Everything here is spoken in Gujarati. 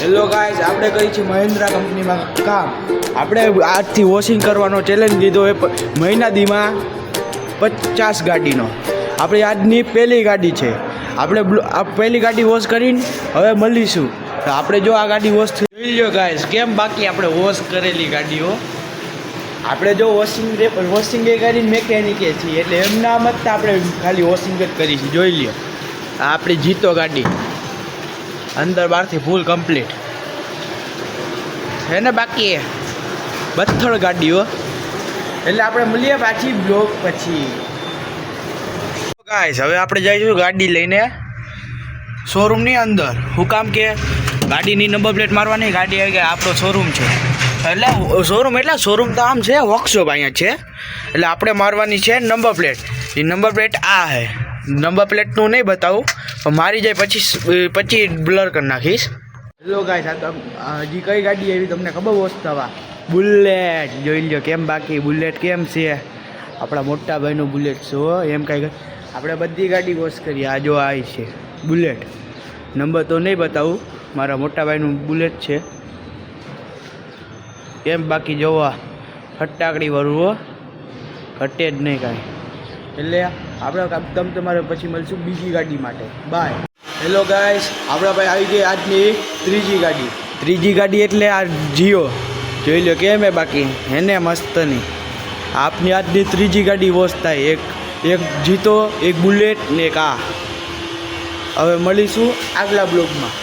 હેલો ગાઈઝ, આપણે કરી છે મહિન્દ્રા કંપનીમાં કામ. આપણે આજથી વોશિંગ કરવાનો ચેલેન્જ લીધો એ મહિના દીમાં 50 ગાડીનો. આપણી આજની પહેલી ગાડી છે. આપણે પહેલી ગાડી વોશ કરીને હવે મળીશું. તો આપણે જો આ ગાડી વોશ થઈ લો ગાઈઝ, કેમ બાકી આપણે વોશ કરેલી ગાડીઓ. આપણે જો વોશિંગ એ કરીને મેકેનિકે છીએ, એટલે એમના મત આપણે ખાલી વોશિંગ જ કરી છે. જોઈ લ્યો, આ આપણી જીતો ગાડી અંદર બહારથી ફૂલ કમ્પ્લીટ છે ને. બાકી બથ્થડ ગાડીઓ. એટલે આપણે મળીએ પાછી બ્લોક પછી. ગાઈસ, હવે આપણે જઈશું ગાડી લઈને શોરૂમની અંદર. હું કામ કે ગાડીની નંબર પ્લેટ મારવાની. ગાડી આવી ગઈ, આપણો શોરૂમ છે. એટલે શોરૂમ તો આમ છે, વર્કશોપ અહીંયા છે. એટલે આપણે મારવાની છે નંબર પ્લેટ. એ નંબર પ્લેટ આ છે. નંબર પ્લેટનું નહીં બતાવું, પણ મારી જાય પછી બ્લર કરી નાખીશ. હેલો ગાઈસ, હજી કઈ ગાડી આવી તમને ખબર? વોશ થવા બુલેટ. જોઈ લો કેમ બાકી. બુલેટ કેમ છે? આપણા મોટા ભાઈનું બુલેટ છે. એમ કાંઈ આપણે બધી ગાડી વોશ કરીએ. આ જો આવી છે બુલેટ. નંબર તો નહીં બતાવું, મારા મોટા ભાઈનું બુલેટ છે. કેમ બાકી જોવા ફટાકડી વાળું હો, ઘટે જ નહીં કાંઈ. એટલે આપણે તમારે પછી મળશું બીજી ગાડી માટે. બાય. હેલો ગાઈસ, આપણા ભાઈ આવી ગઈ આજની ત્રીજી ગાડી એટલે આ જીઓ. જોઈ લો કેમ હે બાકી હેને મસ્તની. આપની આજની ત્રીજી ગાડી વોશ થાય. એક જીતો, એક બુલેટ ને એક આ. હવે મળીશું આગલા બ્લોગમાં.